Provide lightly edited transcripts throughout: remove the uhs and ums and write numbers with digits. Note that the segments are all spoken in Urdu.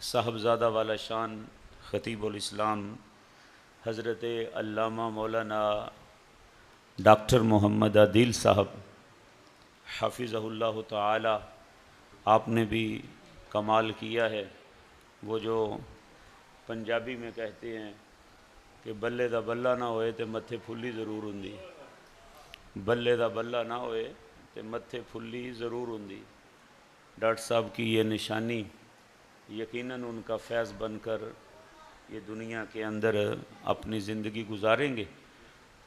صاحبزادہ والا شان خطیب الاسلام حضرت علامہ مولانا ڈاکٹر محمد عادل صاحب حافظہ اللہ تعالی، آپ نے بھی کمال کیا ہے۔ وہ جو پنجابی میں کہتے ہیں کہ بلے دا بلہ نہ ہوئے تے متھے پھلی ضرور ہوندی، بلے دا بلہ نہ ہوئے تے متھے پھلی ضرور ہوندی۔ ڈاکٹر صاحب کی یہ نشانی یقیناً ان کا فیض بن کر یہ دنیا کے اندر اپنی زندگی گزاریں گے۔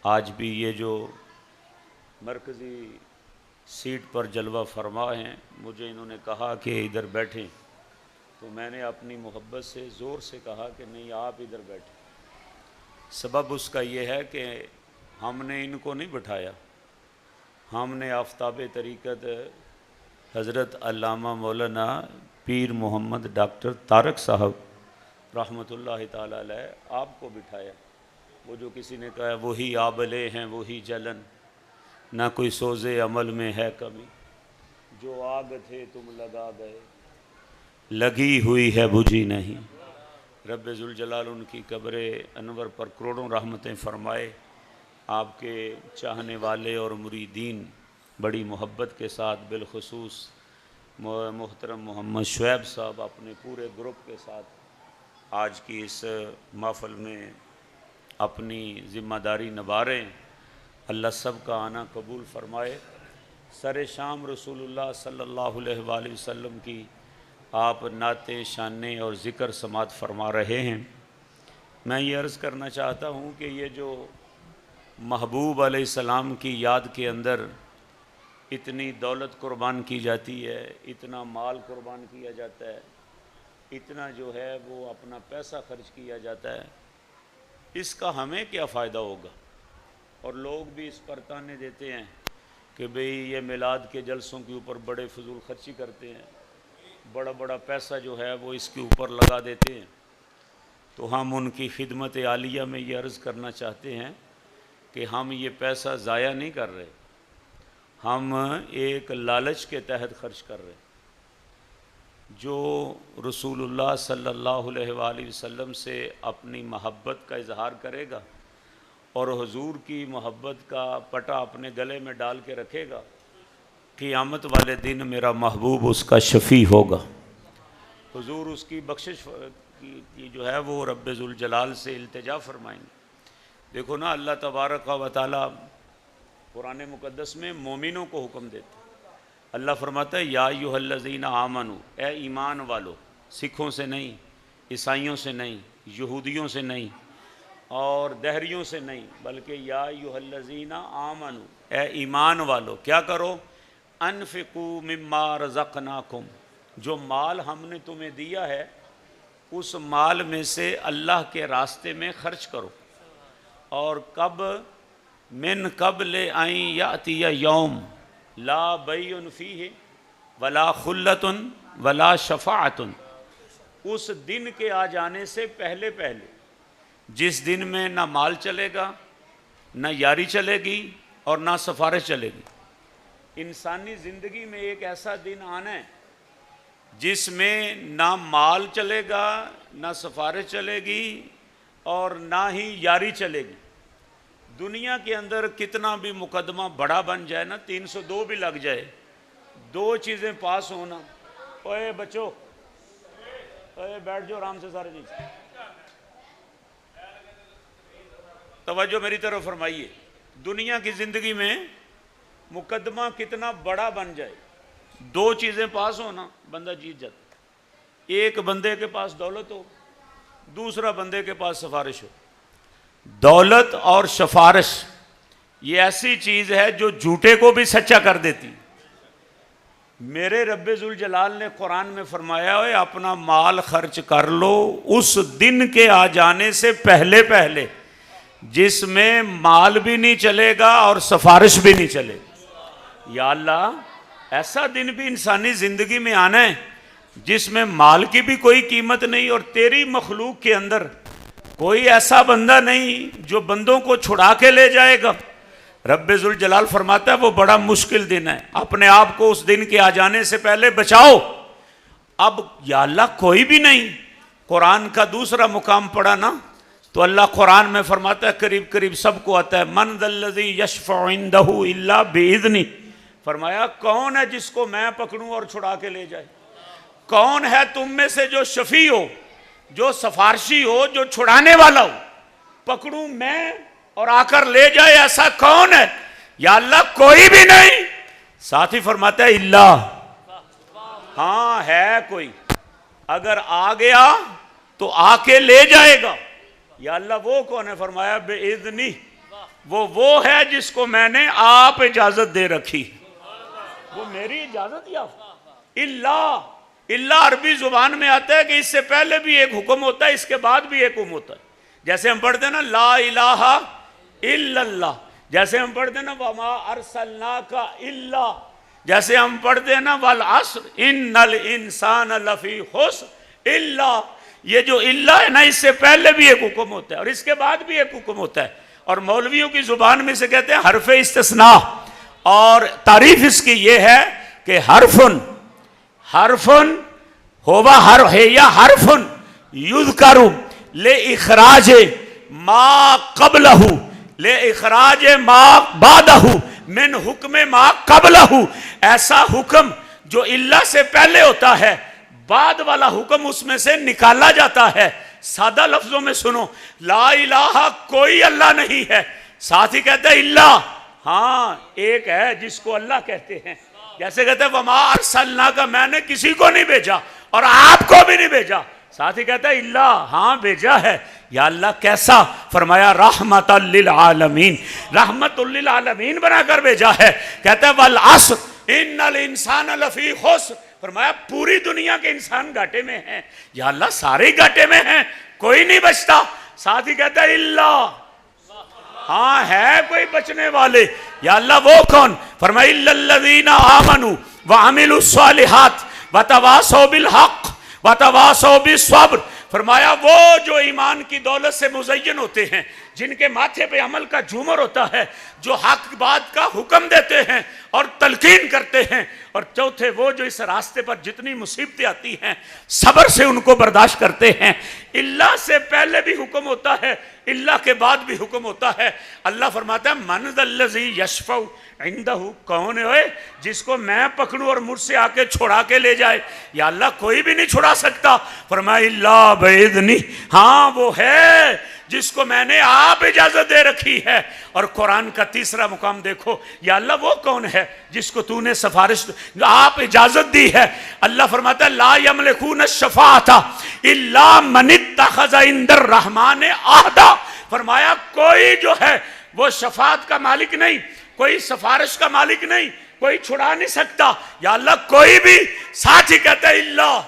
آج بھی یہ جو مرکزی سیٹ پر جلوہ فرما ہیں، مجھے انہوں نے کہا کہ ادھر بیٹھیں، تو میں نے اپنی محبت سے زور سے کہا کہ نہیں، آپ ادھر بیٹھیں۔ سبب اس کا یہ ہے کہ ہم نے ان کو نہیں بٹھایا، ہم نے آفتاب طریقت حضرت علامہ مولانا پیر محمد ڈاکٹر طارق صاحب رحمۃ اللہ تعالیٰ علیہ آپ کو بٹھایا۔ وہ جو کسی نے کہا وہی آبلے ہیں وہی جلن، نہ کوئی سوز عمل میں ہے کمی، جو آگ تھے تم لگا گئے، لگی ہوئی ہے بجھی نہیں۔ رب ذوالجلال ان کی قبر انور پر کروڑوں رحمتیں فرمائے۔ آپ کے چاہنے والے اور مریدین بڑی محبت کے ساتھ، بالخصوص محترم محمد شعیب صاحب اپنے پورے گروپ کے ساتھ آج کی اس محفل میں اپنی ذمہ داری نبھا رہے ہیں۔ اللہ سب کا آنا قبول فرمائے۔ سر شام رسول اللہ صلی اللہ علیہ وآلہ وسلم کی آپ نعتیں، شانیں اور ذکر سماعت فرما رہے ہیں۔ میں یہ عرض کرنا چاہتا ہوں کہ یہ جو محبوب علیہ السلام کی یاد کے اندر اتنی دولت قربان کی جاتی ہے، اتنا مال قربان کیا جاتا ہے، اتنا جو ہے وہ اپنا پیسہ خرچ کیا جاتا ہے، اس کا ہمیں کیا فائدہ ہوگا؟ اور لوگ بھی اس پر تانے دیتے ہیں کہ بھئی یہ میلاد کے جلسوں کے اوپر بڑے فضول خرچی کرتے ہیں، بڑا بڑا پیسہ جو ہے وہ اس کے اوپر لگا دیتے ہیں۔ تو ہم ان کی خدمت عالیہ میں یہ عرض کرنا چاہتے ہیں کہ ہم یہ پیسہ ضائع نہیں کر رہے، ہم ایک لالچ کے تحت خرچ کر رہے ہیں۔ جو رسول اللہ صلی اللہ علیہ وآلہ وسلم سے اپنی محبت کا اظہار کرے گا اور حضور کی محبت کا پٹا اپنے گلے میں ڈال کے رکھے گا، قیامت والے دن میرا محبوب اس کا شفیع ہوگا، حضور اس کی بخشش کی جو ہے وہ رب ذوالجلال سے التجا فرمائیں گے۔ دیکھو نا، اللہ تبارک و تعالی قرآن مقدس میں مومنوں کو حکم دیتے ہیں۔ اللہ فرماتا ہے یا ایھا الذین آمنو، اے ایمان والو، سکھوں سے نہیں، عیسائیوں سے نہیں، یہودیوں سے نہیں اور دہریوں سے نہیں، بلکہ یا ایھا الذین آمنو، اے ایمان والو، کیا کرو؟ انفقوا مما رزقناکم، جو مال ہم نے تمہیں دیا ہے اس مال میں سے اللہ کے راستے میں خرچ کرو۔ اور کب؟ من قبل ان یاتی یوم لا بیع فیہ ولا خلۃ ولا شفاعۃ، اس دن کے آ جانے سے پہلے پہلے، جس دن میں نہ مال چلے گا، نہ یاری چلے گی اور نہ سفارش چلے گی۔ انسانی زندگی میں ایک ایسا دن آنا ہے جس میں نہ مال چلے گا، نہ سفارش چلے گی اور نہ ہی یاری چلے گی۔ دنیا کے اندر کتنا بھی مقدمہ بڑا بن جائے نا، 302 بھی لگ جائے، دو چیزیں پاس ہونا۔ اوے بچو، اوے بیٹھ جاؤ آرام سے سارے نیچے، توجہ میری طرف فرمائیے۔ دنیا کی زندگی میں مقدمہ کتنا بڑا بن جائے، دو چیزیں پاس ہونا بندہ جیت جاتا۔ ایک بندے کے پاس دولت ہو، دوسرا بندے کے پاس سفارش ہو۔ دولت اور سفارش یہ ایسی چیز ہے جو جھوٹے کو بھی سچا کر دیتی۔ میرے رب ذوالجلال نے قرآن میں فرمایا ہے اپنا مال خرچ کر لو اس دن کے آ جانے سے پہلے پہلے جس میں مال بھی نہیں چلے گا اور سفارش بھی نہیں چلے گا۔ یا اللہ، ایسا دن بھی انسانی زندگی میں آنا ہے جس میں مال کی بھی کوئی قیمت نہیں اور تیری مخلوق کے اندر کوئی ایسا بندہ نہیں جو بندوں کو چھڑا کے لے جائے گا۔ رب ذوالجلال فرماتا ہے وہ بڑا مشکل دن ہے، اپنے آپ کو اس دن کے آ جانے سے پہلے بچاؤ۔ اب یا اللہ کوئی بھی نہیں، قرآن کا دوسرا مقام پڑھا نا تو اللہ قرآن میں فرماتا ہے قریب قریب سب کو آتا ہے من ذا الذی یشفع عندہ الا باذنہ. فرمایا کون ہے جس کو میں پکڑوں اور چھڑا کے لے جائے؟ کون ہے تم میں سے جو شفیع ہو، جو سفارشی ہو، جو چھڑانے والا ہو؟ پکڑوں میں اور آ کر لے جائے، ایسا کون ہے؟ یا اللہ کوئی بھی نہیں. ساتھ ہی فرماتا ہے اللہ، ہاں ہے کوئی، اگر آ گیا تو آ کے لے جائے گا. یا اللہ وہ کون ہے؟ فرمایا بِإِذْنِهِ، وہ ہے جس کو میں نے آپ اجازت دے رکھی، وہ میری اجازت یا اللہ عربی زبان میں آتا ہے کہ اس سے پہلے بھی ایک حکم ہوتا ہے، اس کے بعد بھی ایک حکم ہوتا ہے. جیسے ہم پڑھتے ہیں نا لا الہ الا اللہ، جیسے ہم پڑھتے ہیں نا وما ارسلناک الا، جیسے ہم پڑھتے ہیں نا والعصر ان الانسان لفی خسر الا. یہ جو اللہ ہے نا اس سے پہلے بھی ایک حکم ہوتا ہے اور اس کے بعد بھی ایک حکم ہوتا ہے. اور مولویوں کی زبان میں سے کہتے ہیں حرف استثناء، اور تعریف اس کی یہ ہے کہ حرفن ہوا یا حرفن یذکر لإخراج ما قبلہ لإخراج ما بعدہ من حکم ما قبلہ. ایسا حکم جو اللہ سے پہلے ہوتا ہے، بعد والا حکم اس میں سے نکالا جاتا ہے. سادہ لفظوں میں سنو، لا الہ کوئی اللہ نہیں ہے، ساتھ ہی کہتے ہیں اللہ، ہاں ایک ہے جس کو اللہ کہتے ہیں. جیسے کہتے ہیں وما ارسلناک، میں نے کسی کو نہیں بھیجا اور آپ کو بھی نہیں بھیجا، ساتھ ہی کہتا ہے اللہ، ہاں بھیجا ہے. یا اللہ کیسا؟ فرمایا رحمت للعالمین، رحمت للعالمین بنا کر بھیجا ہے. کہتا ہے والعصر ان الانسان لفی خسر، فرمایا پوری دنیا کے انسان گھاٹے میں ہیں. یا اللہ سارے گھاٹے میں ہیں، کوئی نہیں بچتا. ساتھ ہی کہتا ہے اللہ، ہاں ہے کوئی بچنے والے. یا اللہ وہ کون؟ فرمایا الا الذین آمنوا وعملوا الصالحات وتواصوا بالحق وتواصوا بالصبر. فرمایا وہ جو ایمان کی دولت سے مزین ہوتے ہیں، جن کے ماتھے پہ عمل کا جھومر ہوتا ہے، جو حق بات کا حکم دیتے ہیں اور تلقین کرتے ہیں. اور چوتھے وہ جو اس راستے پر جتنی مصیبتیں آتی ہیں صبر سے ان کو برداشت کرتے ہیں. اللہ سے پہلے بھی حکم ہوتا ہے، اللہ کے بعد بھی حکم ہوتا ہے. اللہ فرماتا ہے من ذا الذی یشفع عندہ، کون ہے جس کو میں پکڑوں اور مجھ سے آ کے چھڑا کے لے جائے؟ یا اللہ کوئی بھی نہیں چھڑا سکتا. فرمایا اللہ بإذنہ، ہاں وہ ہے جس کو میں نے آپ اجازت دے رکھی ہے. اور قرآن کا تیسرا مقام دیکھو، یا اللہ وہ کون ہے جس کو تو نے سفارش آپ اجازت دی ہے؟ اللہ فرماتا ہے لا یملکون الشفاعۃ الا من اتخذ عند الرحمن عہدا. فرمایا کوئی جو ہے وہ شفاعت کا مالک نہیں، کوئی سفارش کا مالک نہیں، کوئی چھڑا نہیں سکتا. یا اللہ کوئی بھی. ساتھ ہی کہتا ہے اللہ،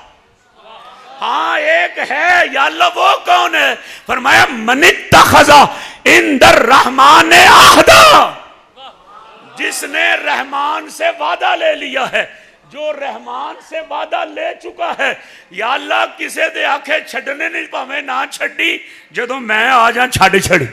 ہاں ایک ہے. یا اللہ وہ کون ہے؟ فرمایا من اتخذ عند الرحمن عہدا، جس نے رحمان سے وعدہ لے لیا ہے، جو رحمان سے وعدہ لے چکا ہے. یا اللہ کسے دے آنکھیں چھڑنے نہیں پاویں نہ چھڑی، جدوں میں آ جاؤں چھڑی،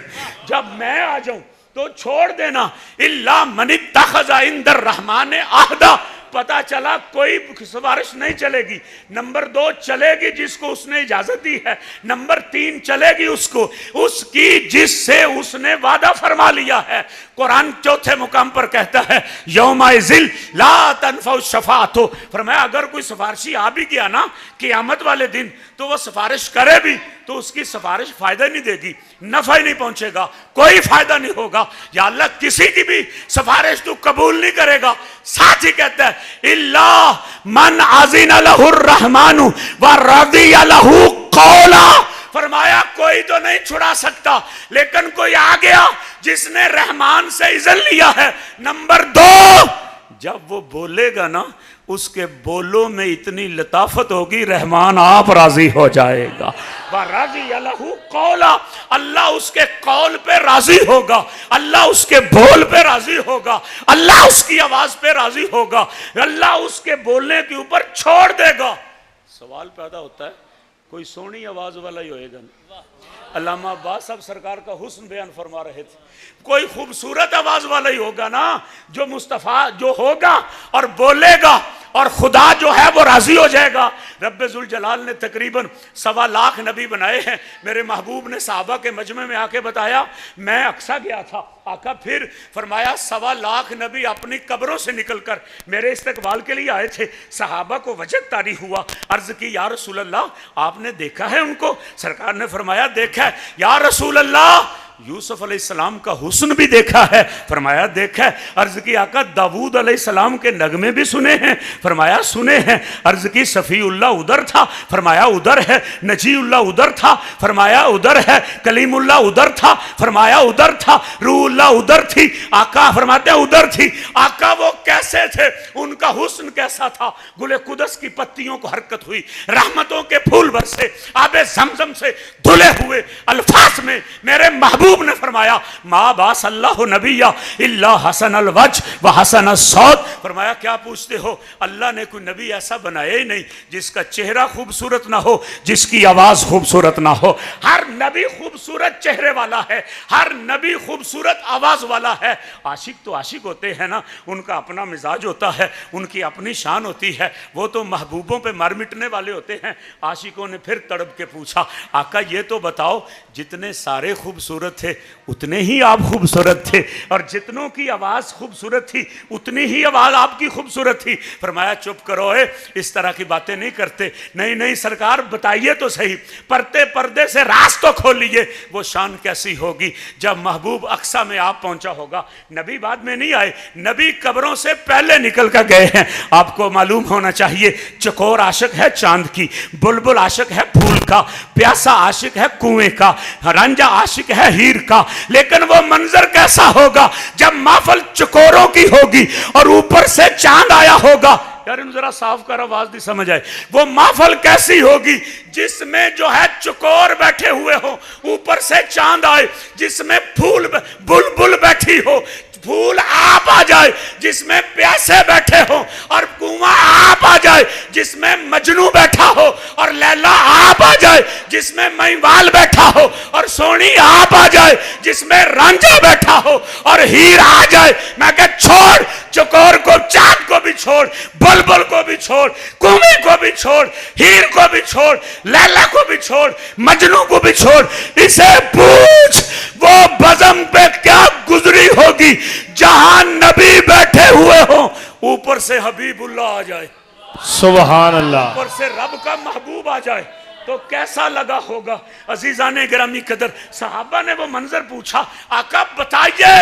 جب میں آ جاؤں تو چھوڑ دینا. الا من اتخذ عند الرحمن عہدا. پتا چلا کوئی سفارش نہیں چلے گی. نمبر 2 چلے گی جس کو اس نے اجازت دی ہے. نمبر 3 چلے گی اس کو، اس کی جس سے اس نے وعدہ فرما لیا ہے. قرآن چوتھے مقام پر کہتا ہے یومئذ لا تنفع الشفاعۃ. فرمایا اگر کوئی سفارشی آ بھی گیا نا قیامت والے دن تو وہ سفارش کرے بھی تو اس کی سفارش فائدہ نہیں دے گی، نفع ہی نہیں پہنچے گا، کوئی فائدہ نہیں ہوگا. یا اللہ کسی کی بھی سفارش تو قبول نہیں کرے گا. ساتھ ہی کہتا ہے الا من اذن لہ الرحمن ورضی لہ قولا. فرمایا کوئی تو نہیں چھڑا سکتا، لیکن کوئی آ گیا جس نے رحمان سے اذن لیا ہے. نمبر 2 جب وہ بولے گا نا اس کے بولوں میں اتنی لطافت ہوگی رحمان آپ راضی ہو جائے گا. وَرَضِيَ لَهُ قَوْلًا، اللہ اس کے قول پہ راضی ہوگا، اللہ اس کے بول پہ راضی ہوگا، اللہ اس کی آواز پہ راضی ہوگا، اللہ اس کے بولنے کے اوپر چھوڑ دے گا. سوال پیدا ہوتا ہے کوئی سونی آواز والا ہی ہوئے گا نا؟ علامہ عباس صاحب سرکار کا حسن بیان فرما رہے تھے. کوئی خوبصورت آواز والا ہی ہوگا نا جو مصطفیٰ جو ہوگا اور بولے گا اور خدا جو ہے وہ راضی ہو جائے گا۔ رب ذوالجلال نے تقریباً 1.25 لاکھ نبی بنائے ہیں۔ میرے محبوب نے صحابہ کے مجمع میں آ کے بتایا، میں اقصیٰ گیا تھا، آقا پھر فرمایا 1.25 لاکھ نبی اپنی قبروں سے نکل کر میرے استقبال کے لیے آئے تھے۔ صحابہ کو وجد طاری ہوا، عرض کی یا رسول اللہ آپ نے دیکھا ہے ان کو؟ سرکار نے فرمایا دیکھا ہے۔ یا رسول اللہ یوسف علیہ السلام کا حسن بھی دیکھا ہے؟ فرمایا دیکھا ہے۔ عرض کی آقا داود علیہ السلام کے نغمے بھی سنے ہیں؟ فرمایا سنے ہیں۔ عرض کی صفی اللہ ادھر تھا؟ فرمایا ادھر ہے۔ نجی اللہ ادھر تھا؟ فرمایا ادھر ہے۔ کلیم اللہ ادھر تھا؟ فرمایا ادھر تھا۔ روح اللہ ادھر تھی؟ آقا فرماتے ہیں ادھر تھی۔ آقا وہ کیسے تھے؟ ان کا حسن کیسا تھا؟ گل قدس کی پتیوں کو حرکت ہوئی، رحمتوں کے پھول برسے، آب زمزم سے دھلے ہوئے الفاظ میں میرے محبوب نے فرمایا ما باس اللہ نبی الا حسن الوجہ و حسن الصوت۔ فرمایا کیا پوچھتے ہو؟ اللہ نے کوئی نبی ایسا بنایا ہی نہیں جس کا چہرہ خوبصورت نہ ہو، جس کی آواز خوبصورت نہ ہو۔ ہر نبی خوبصورت چہرے والا ہے، ہر نبی خوبصورت آواز والا ہے۔ عاشق تو عاشق ہوتے ہیں نا، ان کا اپنا مزاج ہوتا ہے، ان کی اپنی شان ہوتی ہے، وہ تو محبوبوں پہ مر مٹنے والے ہوتے ہیں۔ عاشقوں نے پھر تڑپ کے پوچھا آقا یہ تو بتاؤ جتنے سارے خوبصورت تھے اتنے ہی آپ خوبصورت تھے، اور جتنوں کی آواز خوبصورت تھی اتنی ہی آواز آپ کی خوبصورت تھی۔ فرمایا چپ کرو اس طرح کی باتیں نہیں کرتے۔ نہیں نہیں سرکار بتائیے تو صحیح، پردے سے راز تو کھولیے، وہ شان کیسی ہوگی جب محبوب اقصیٰ میں آپ پہنچا ہوگا۔ نبی بعد میں نہیں آئے، نبی قبروں سے پہلے نکل کر گئے ہیں۔ آپ کو معلوم ہونا چاہیے چکور عاشق ہے چاند کی، بلبل عاشق ہے پھول کا، پیاسا عاشق ہے کنویں کا، رنجا عاشق ہے ہیر کا، لیکن وہ منظر کیسا ہوگا جب محفل چکوروں کی ہوگی اور اوپر سے چاند آیا ہوگا۔ یار ان ذرا صاف کر آواز نہیں سمجھ آئے۔ وہ محفل کیسی ہوگی جس میں جو ہے چکور بیٹھے ہوئے ہو، اوپر سے چاند آئے، جس میں پھول بلبل بیٹھی ہو، پھول آپ آ جائے جس میں پیاسے بیٹھے ہو، اور کنواں آپ آ جائے جس میں مجنو بیٹھا ہو، اور لیلا آپ آ جائے جس میں مہیوال بیٹھا ہو، اور سونی آپ آ جائے جس میں رانجھا بیٹھا ہو، اور ہیر آ جائے۔ میں کہ چھوڑ چکور کو، چاند کو بھی چھوڑ، بلبل کو بھی چھوڑ، کنویں کو بھی چھوڑ، ہیر کو بھی چھوڑ، لیلا کو بھی چھوڑ، مجنو کو بھی چھوڑ، اسے پوچھ وہ بزم پہ کیا گزری ہوگی جہاں نبی بیٹھے ہوئے ہوں، اوپر سے حبیب اللہ آ جائے، سبحان اللہ، اوپر سے رب کا محبوب آ جائے تو کیسا لگا ہوگا۔ عزیزان گرامی قدر، صحابہ نے وہ منظر پوچھا آقا بتائیے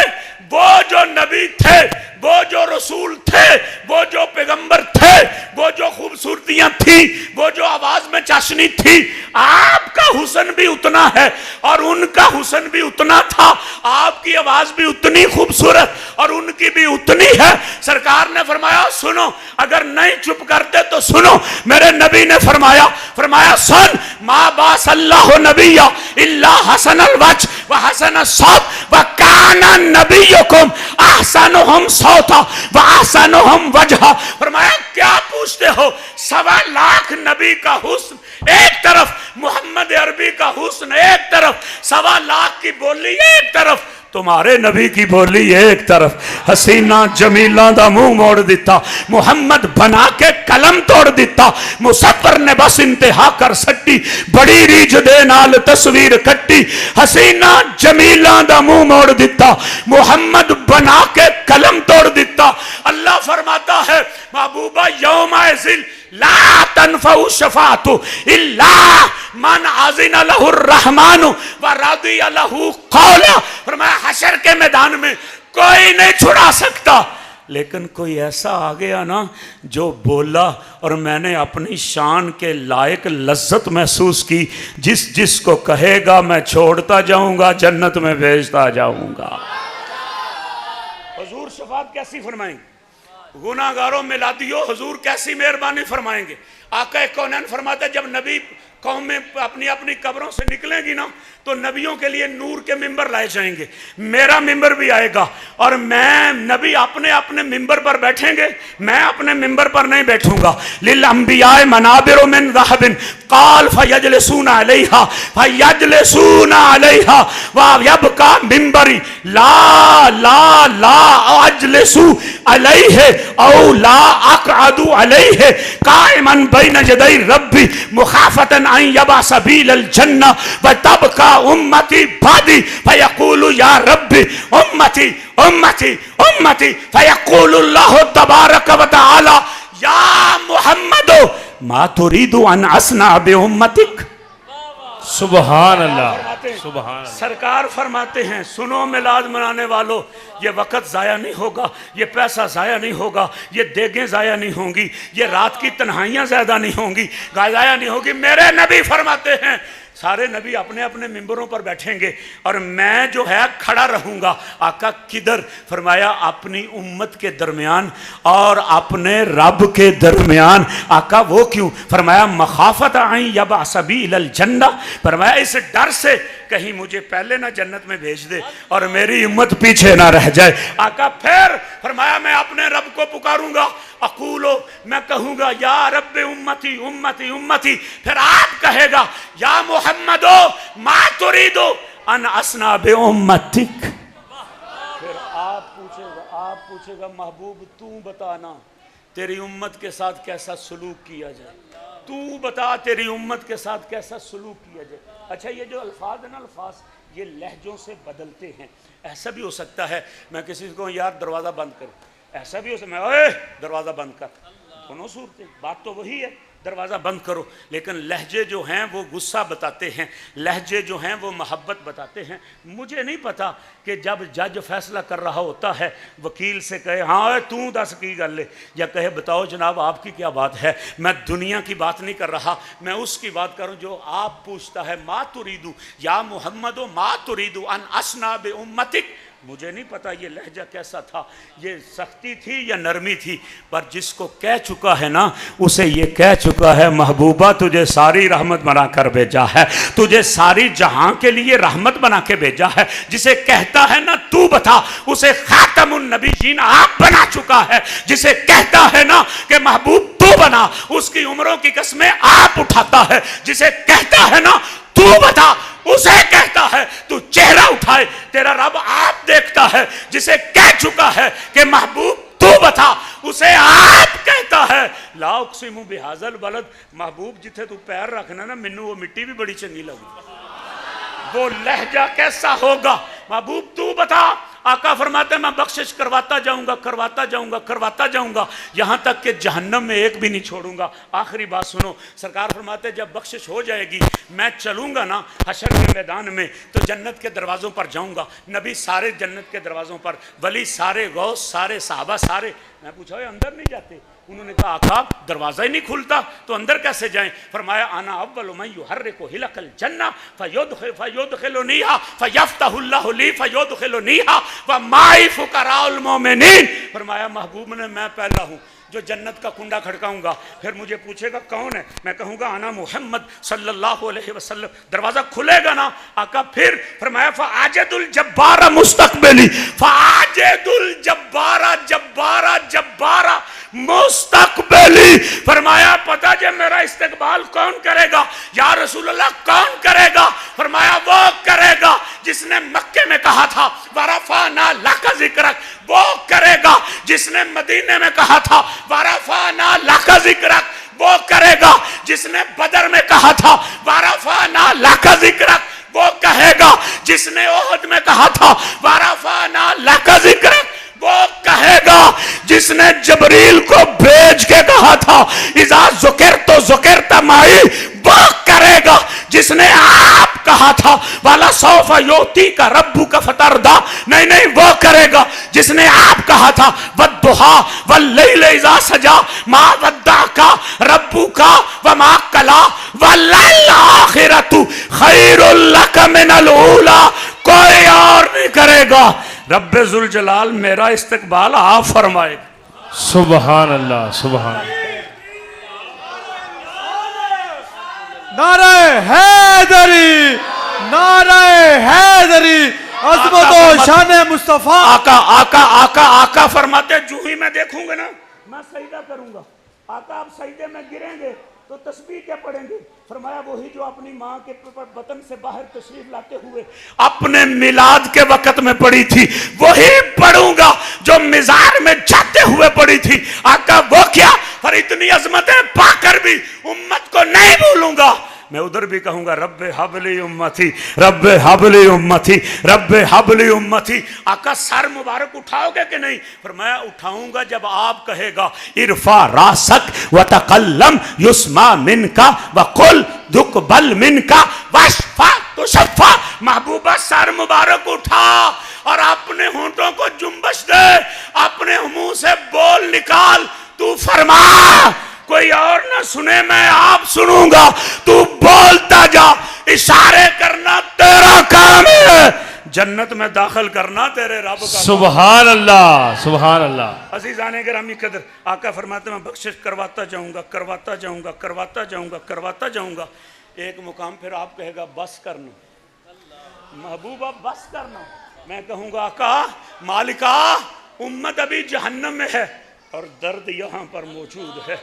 وہ جو نبی تھے، وہ جو رسول تھے، وہ جو پیغمبر تھے، وہ جو خوبصورتیاں تھیں، وہ جو آواز میں چاشنی تھی، آپ کا حسن بھی اتنا ہے اور ان کا حسن بھی اتنا تھا، آپ کی آواز بھی اتنی خوبصورت اور ان کی بھی اتنی ہے۔ سرکار نے فرمایا سنو، اگر نہیں چپ کرتے تو سنو۔ میرے نبی نے فرمایا سن ما باس اللہ نبی الا حسن الوجہ و حسن الصوت و کان نبیکم احسنہم صوتا و احسنہم وجہا۔ فرمایا کیا پوچھتے ہو؟ 1.25 لاکھ نبی کا حسن ایک طرف، محمد عربی کا حسن ایک طرف، 1.25 لاکھ کی بولی ایک طرف، تمہارے نبی کی بولی ایک طرف۔ حسینہ جمیلہ دا منہ موڑ دیتا، محمد بنا کے قلم توڑ دیتا، مصور نے بس انتہا کر سٹی، بڑی ریج دے نال تصویر کٹی۔ حسینہ جمیلہ دا منہ موڑ دیتا، محمد بنا کے قلم توڑ دیتا۔ اللہ فرماتا ہے محبوبہ یوم ذل لا تنفع الشفاعۃ الا من اذن له الرحمن ورضی له قولا۔ فرمایا حشر کے میدان میں کوئی نہیں چھڑا سکتا، لیکن کوئی ایسا آ گیا نا جو بولا اور میں نے اپنی شان کے لائق لذت محسوس کی، جس کو کہے گا میں چھوڑتا جاؤں گا، جنت میں بھیجتا جاؤں گا۔ حضور شفاعت کیسی فرمائیں گے؟ گناہگاروں میلادیوں حضور کیسی مہربانی فرمائیں گے؟ آقا کونین فرماتے جب نبی قومیں اپنی اپنی قبروں سے نکلیں گی نا تو نبیوں کے لیے نور کے ممبر لائے جائیں گے. میرا ممبر بھی آئے گا اور میں نبی اپنے اپنے ممبر پر بیٹھیں گے, میں اپنے ممبر پر نہیں بیٹھوں گا. للانبیاء منابر من ذهب قال فیجلسون علیہا فیجلسون علیہا ویبقى ممبری لا لا لا اجلس علیہ او لا اقعد علیہ قائما بین یدی ربی مخافتا ان یبعث بی للجنہ وتبقى امتی بعدی فیقول یا ربی امتی امتی امتی فیقول اللہ تبارک و تعالی یا محمد ما تريد ان اصنع بامتک. سبحان اللہ سبحان اللہ. سرکار فرماتے ہیں سنو میلاد منانے والو, یہ وقت ضائع نہیں ہوگا, یہ پیسہ ضائع نہیں ہوگا, یہ دیگیں ضائع نہیں ہوں گی, یہ رات کی تنہائیاں زیادہ نہیں ہوں گی, ضائع نہیں ہوگی. میرے نبی فرماتے ہیں سارے نبی اپنے اپنے ممبروں پر بیٹھیں گے اور میں جو ہے کھڑا رہوں گا. آقا کدھر؟ فرمایا اپنی امت کے درمیان اور اپنے رب کے درمیان. آقا وہ کیوں؟ فرمایا مخافت ان یبعث بی الی الجنہ, فرمایا اس ڈر سے کہیں مجھے پہلے نہ جنت میں بھیج دے اور میری امت پیچھے نہ رہ جائے. آقا پھر فرمایا میں اپنے رب کو پکاروں گا, اقولو میں کہوں گا یا رب امتی امتی امتی, پھر آپ کہے گا یا محمدو ما تریدو ان اصنع بامتک. پھر آپ پوچھے گا محبوب تو بتانا تیری امت کے ساتھ کیسا سلوک کیا جائے, تو بتا تیری امت کے ساتھ کیسا سلوک کیا جائے. اچھا یہ جو الفاظ ہیں نا, الفاظ یہ لہجوں سے بدلتے ہیں. ایسا بھی ہو سکتا ہے میں کسی کو یار دروازہ بند کروں, ایسا بھی ہو سکتا ہے اے دروازہ بند کر, دونوں صورتیں, بات تو وہی ہے دروازہ بند کرو, لیکن لہجے جو ہیں وہ غصہ بتاتے ہیں, لہجے جو ہیں وہ محبت بتاتے ہیں. مجھے نہیں پتا کہ جب جج فیصلہ کر رہا ہوتا ہے وکیل سے کہے ہاں تو دس کی گل ہے, یا کہے بتاؤ جناب آپ کی کیا بات ہے, میں دنیا کی بات نہیں کر رہا, میں اس کی بات کروں جو آپ پوچھتا ہے ما تریدو یا محمد ما تریدو ان اصنع بامتک. مجھے نہیں پتا یہ لہجہ کیسا تھا, یہ سختی تھی یا نرمی تھی, پر جس کو کہہ چکا ہے نا اسے یہ کہہ چکا ہے محبوبہ تجھے ساری رحمت بنا کر بھیجا ہے, تجھے ساری جہاں کے لیے رحمت بنا کے بھیجا ہے. جسے کہتا ہے نا تو بتا اسے خاتم النبیین آپ بنا چکا ہے. جسے کہتا ہے نا کہ محبوب تو بنا اس کی عمروں کی قسمیں آپ اٹھاتا ہے. جسے کہتا ہے نا تو بتا اسے کہتا ہے تو چہرہ اٹھائے تیرا رب آپ دیکھتا ہے. جسے کہہ چکا ہے کہ محبوب تو بتا اسے آپ کہتا ہے لا اقسم بہذا البلد. محبوب جتھے تو پیر رکھنا نا مینوں وہ مٹی بھی بڑی چنگی لگی. وہ لہجہ کیسا ہوگا محبوب تو بتا. آقا فرماتے ہیں میں بخشش کرواتا جاؤں گا کرواتا جاؤں گا کرواتا جاؤں گا یہاں تک کہ جہنم میں ایک بھی نہیں چھوڑوں گا. آخری بات سنو, سرکار فرماتے ہیں جب بخشش ہو جائے گی میں چلوں گا نا حشر کے میدان میں تو جنت کے دروازوں پر جاؤں گا. نبی سارے جنت کے دروازوں پر, ولی سارے, غوث سارے, صحابہ سارے. میں پوچھا اندر نہیں جاتے؟ انہوں نے کہا آقا دروازہ ہی نہیں کھلتا تو اندر کیسے جائیں؟ فرمایا انا اول من یحرک حلق الجنہ فیدخلنیہا فیفتح اللہ لی فیدخلنیہا ومعی فقراء المومنین. فرمایا محبوب نے میں پہلا ہوں جو جنت کا کنڈا کھڑکاؤں گا. پھر مجھے پوچھے گا کون ہے, میں کہوں گا انا محمد صلی اللہ علیہ وسلم. دروازہ کھلے گا نا آقا, پھر فرمایا فاجد الجبار مستقبلی, فاجد الجبار جبارہ جبارہ مستقبلی. فرمایا پتہ جب میرا استقبال کون کرے گا؟ یا رسول اللہ کون کرے گا؟ فرمایا وہ کرے گا جس نے مکے میں کہا تھا ورفعنا لک ذکرک, وہ کرے گا جس نے مدینے میں کہا تھا ورفعنا لک ذکرک, وہ کرے گا جس نے بدر میں کہا تھا ورفعنا لک ذکرک, وہ کہے گا جس نے احد میں کہا تھا ورفعنا لک ذکرک, وہ کہے گا جس نے جبریل کو بھیج کے کہا تھا اذا ذکرت ذکرت معی, وہ کرے گا جس نے آپ کہا تھا والا سوف یؤتیک ربک فترضی, نہیں وہ کرے گا جس نے آپ کہا تھا والضحی واللیل اذا سجی ما ودعک ربک وما قلی وللآخرۃ خیر لک من الاولی. کوئی اور نہیں کرے گا. رب ذوالجلال میرا استقبال آپ فرمائے. سبحان اللہ سبحان اللہ. نعرہ حیدری، نعرہ حیدری، عظمت و شان مصطفیٰ۔ آقا آقا آقا آقا فرماتے جو ہی میں دیکھوں گا نا میں سجدہ کروں گا۔ آقا آپ سجدے میں گریں گے تو تسبیح کیا پڑھیں گے؟ فرمایا وہی جو اپنی ماں کے بطن سے باہر تشریف لاتے ہوئے اپنے میلاد کے وقت میں پڑھی تھی وہی پڑھوں گا جو مزار میں جاتے ہوئے پڑھی تھی۔ آقا وہ کیا؟ اور اتنی عظمتیں پا کر بھی امت کو نہیں بھولوں گا۔ میں ادھر بھی کہوں گا رب حبلی امتی، رب حبلی امتی، رب حبلی امتی۔ آقا سر مبارک اٹھاؤ گے کہ نہیں؟ فرمایا اٹھاؤں گا جب آپ کہے گا ارفع راسک وتکلم یسمع منک وقل تقبل منک واشفع تشفع۔ محبوبہ سر مبارک اٹھا اور اپنے ہونٹوں کو جنبش دے، اپنے منہ سے بول نکال، تو فرما کوئی اور نہ سنے میں آپ سنوں گا، تو بولتا جا، اشارے کرنا تیرا کام ہے، جنت میں داخل کرنا تیرے رب کا۔ سبحان اللہ، سبحان اللہ۔ عزیزان گرامی قدر، آقا فرماتے میں بخشش کرواتا جاؤں گا، کرواتا جاؤں گا، کرواتا جاؤں گا، کرواتا جاؤں گا۔ ایک مقام پھر آپ کہے گا بس کرنا، محبوبہ بس کرنا۔ میں کہوں گا آقا مالکا امت ابھی جہنم میں ہے اور درد یہاں پر موجود ہے،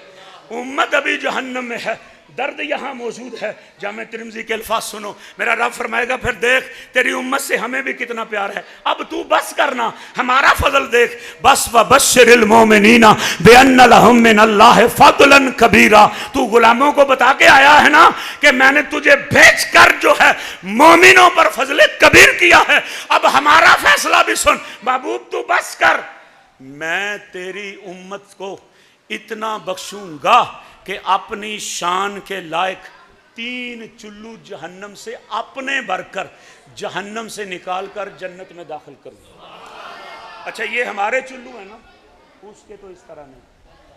امت ابھی جہنم میں ہے، درد یہاں موجود ہے۔ جامع ترمذی کے الفاظ سنو، میرا رب فرمائے گا پھر دیکھ تیری امت سے ہمیں بھی کتنا پیار ہے، اب تو بس کرنا، ہمارا فضل دیکھ۔ بس وبشر المومنین بان لہم من اللہ فضلا کبیرا۔ تو غلاموں کو بتا کے آیا ہے نا کہ میں نے تجھے بھیج کر جو ہے مومنوں پر فضل کبیر کیا ہے، اب ہمارا فیصلہ بھی سن۔ محبوب تو بس کر، میں تیری امت کو اتنا بخشوں گا کہ اپنی شان کے لائق 3 چلو جہنم سے اپنے بھر کر جہنم سے نکال کر جنت میں داخل کروں۔ اچھا یہ ہمارے چلو ہیں نا، اس کے تو اس طرح نہیں،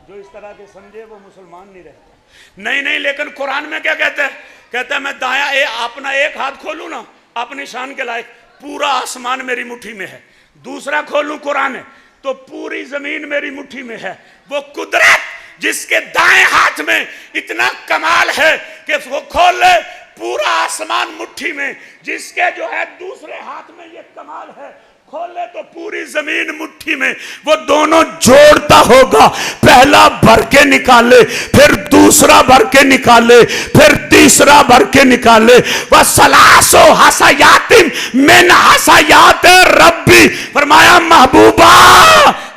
جو اس طرح کے سمجھے وہ مسلمان نہیں رہتا۔ نہیں لیکن قرآن میں کیا کہتا ہے؟ کہتا ہے میں دایاں اپنا ایک ہاتھ کھولوں نا اپنی شان کے لائق، پورا آسمان میری مٹھی میں ہے، دوسرا کھولوں قرآن ہے تو پوری زمین میری مٹھی میں ہے۔ وہ قدرت جس کے دائیں ہاتھ میں اتنا کمال ہے کہ وہ کھول لے پورا آسمان مٹھی میں، جس کے جو ہے دوسرے ہاتھ میں یہ کمال ہے کھول لے تو پوری زمین مٹھی میں، وہ دونوں جوڑتا ہوگا، پہلا بھر کے نکالے پھر دوسرا بھر کے نکالے پھر تیسرا بھر کے نکالے۔ وَسَلَاسُ حَسَيَاتٍ مِّنْ حَسَيَاتِ رَبِّ۔ فرمایا محبوبہ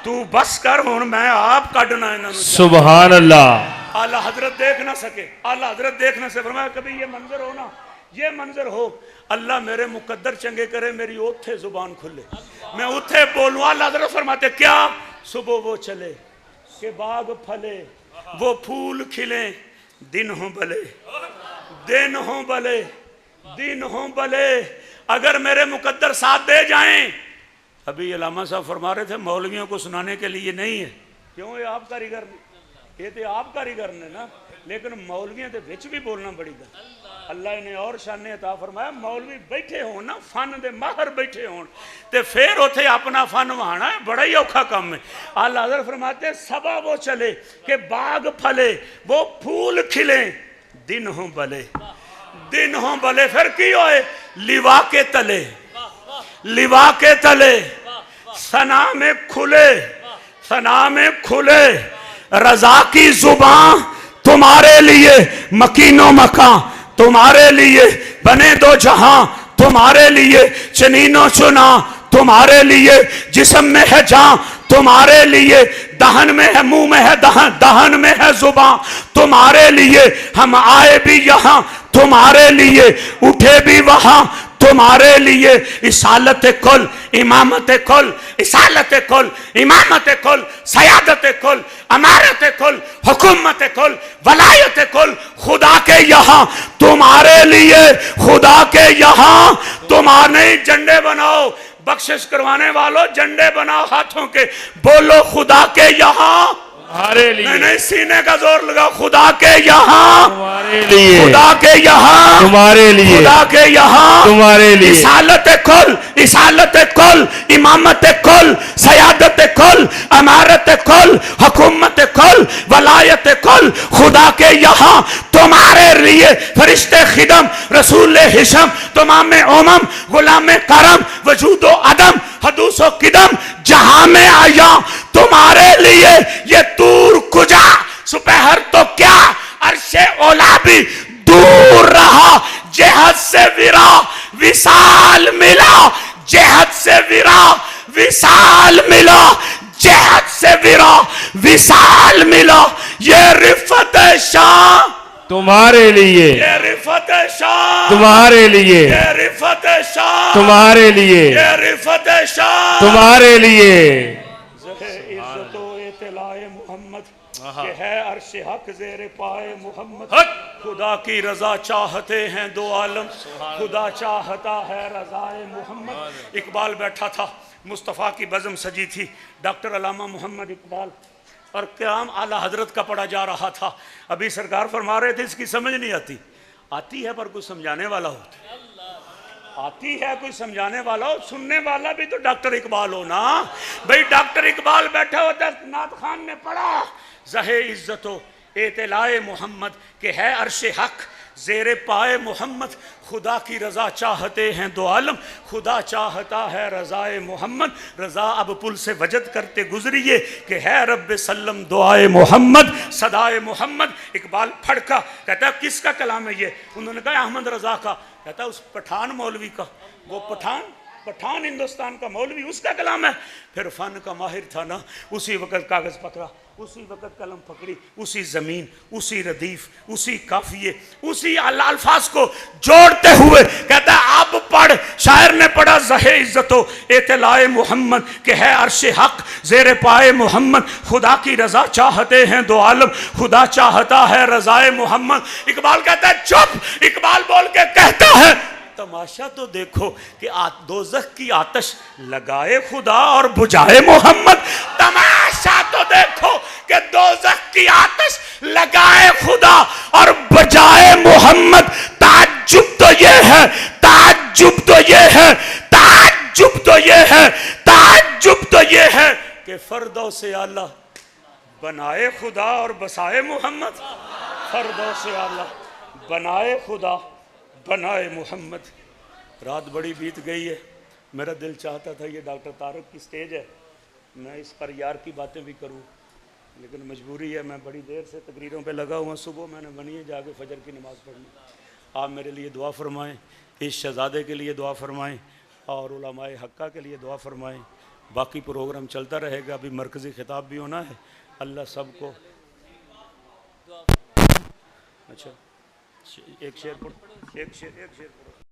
تو بس کر، ہون میں آپ کڈنا ہے۔ سبحان اللہ۔ اعلیٰ حضرت دیکھ نہ سکے، اعلیٰ حضرت دیکھ نہ سکے۔ فرمایا کبھی یہ منظر ہو نا، یہ منظر ہو، اللہ میرے مقدر چنگے کرے میری اوتھے زبان کھلے، میں اوتھے بولوں۔ اللہ حضرت فرماتے کیا؟ صبح وہ چلے کہ باغ پھلے، وہ پھول کھلیں، دن ہوں بلے، دن ہوں بلے، دن ہوں بلے، اگر میرے مقدر ساتھ دے جائیں۔ ابھی علامہ صاحب فرما رہے تھے مولویوں کو سنانے کے لیے نہیں ہے، کیوں یہ آپ کاریگر نہیں، یہ تو آپ کاریگر نے نا، لیکن مولویوں دے وچ بھی بولنا بڑی گل۔ اللہ نے اور شان عطا فرمایا مولوی بیٹھے ہون نا، فن دے ماہر بیٹھے ہون تے پھر اوتھے اپنا فن وہانا ہے، بڑا ہی اوکھا کام ہے۔ اللہ حضرت فرماتے صبح وہ چلے کہ باغ پھلے، وہ پھول کھلیں، دن ہوں بلے، دن ہوں بلے، پھر کی ہوئے لیوا کے تلے، لیوا کے تلے ثنا میں کھلے، ثنا میں کھلے، رضا کی زبان تمہارے لیے، مکین و مکان تمہارے لیے، بنے دو جہاں تمہارے لیے، چنین و چنا تمہارے لیے، جسم میں ہے جان تمہارے لیے، دہن میں ہے، منہ میں ہے دہن، دہن میں ہے زبان تمہارے لیے، ہم آئے بھی یہاں تمہارے لیے، اٹھے بھی وہاں تمہارے لیے، اصالت کل، امامت کل، اصالت کل، امامت کل، سیادت کل، امارت کل، حکومت کل، ولایت کل، خدا کے یہاں تمہارے لیے، خدا کے یہاں تمہارے جھنڈے بناؤ، بخشش کروانے والوں جھنڈے بناؤ ہاتھوں کے، بولو خدا کے یہاں تمہارے لیے نہیں سینے کا زور لگا خدا کے یہاں تمہارے لیے خدا کے یہاں تمہارے لیے خدا کے یہاں تمہارے لیے رسالت کل امامت کل سیادت کل امارت کل حکومت کل ولایت کل خدا کے یہاں تمہارے لیے فرشتے خدم رسول حشم تمام امم غلام کرم وجود و عدم حدوث و قدم جہاں میں آیا تمہارے لیے یہ طور کجا سپہر تو کیا عرش اولا بھی دور رہا جہت سے ورا وصال ملا جہت سے ورا وصال ملا جہت سے ورا وصال ملا یہ رفت شان تمہارے لیے یہ رفت شان تمہارے لیے یہ رفت شان تمہارے لیے یہ رفت شان تمہارے لیے عزت و اطلاع محمد کہ ہے عرش حق زیر پائے محمد خدا کی رضا چاہتے ہیں دو عالم خدا چاہتا ہے رضائے محمد اقبال بیٹھا تھا مصطفیٰ کی بزم سجی تھی ڈاکٹر علامہ محمد اقبال اور قیام اعلیٰ حضرت کا پڑھا جا رہا تھا ابھی سرکار فرما رہے تھے اس کی سمجھ نہیں آتی ہے پر کوئی سمجھانے والا ہوتا آتی ہے کوئی سمجھانے والا ہو سننے والا بھی تو ڈاکٹر اقبال ہو نا بھئی ڈاکٹر اقبال بیٹھا ہوتا نعت خان نے پڑھا زہ عزت و اطلاع محمد کہ ہے عرش حق زیر پائے محمد خدا کی رضا چاہتے ہیں دو عالم خدا چاہتا ہے رضائے محمد رضا اب پل سے وجد کرتے گزریے کہ ہے رب سلم دعائے محمد صدائے محمد اقبال پھڑکا کہتا ہے کس کا کلام ہے یہ انہوں نے کہا احمد رضا کا کہتا ہے اس پٹھان مولوی کا وہ پٹھان ہندوستان کا مولوی اس کا کلام ہے پھر فن کا ماہر تھا نا اسی وقت کاغذ پکڑا اسی وقت قلم پکڑی اسی زمین اسی ردیف اسی قافیے اسی الفاظ کو جوڑتے ہوئے کہتا ہے اب پڑھ شاعر نے پڑھا زہ عزت و اطلاع محمد کہ ہے عرش حق زیر پائے محمد خدا کی رضا چاہتے ہیں دو عالم خدا چاہتا ہے رضائے محمد اقبال کہتا ہے چپ اقبال بول کے کہتا ہے تماشا تو دیکھو کہ دوزخ کی آتش لگائے خدا اور بجھائے محمد تماشا تو دیکھو کہ دوزخ کی آتش لگائے خدا اور بجائے محمد تعجب تو یہ ہے تعجب تو یہ ہے تعجب تو یہ ہے تعجب تو یہ ہے کہ فردوس اعلیٰ بنائے خدا اور بسائے محمد فردوس اعلیٰ بنائے خدا بنائے محمد رات بڑی بیت گئی ہے میرا دل چاہتا تھا یہ ڈاکٹر طارق کی سٹیج ہے میں اس پر یار کی باتیں بھی کروں لیکن مجبوری ہے میں بڑی دیر سے تقریروں پہ لگا ہوا صبح میں نے بنی ہے جا کے فجر کی نماز پڑھنی آپ میرے لیے دعا فرمائیں اس شہزادے کے لیے دعا فرمائیں اور علماء حقہ کے لیے دعا فرمائیں باقی پروگرام چلتا رہے گا ابھی مرکزی خطاب بھی ہونا ہے اللہ سب کو اچھا ایک شعر پڑھو ایک شعر پڑھو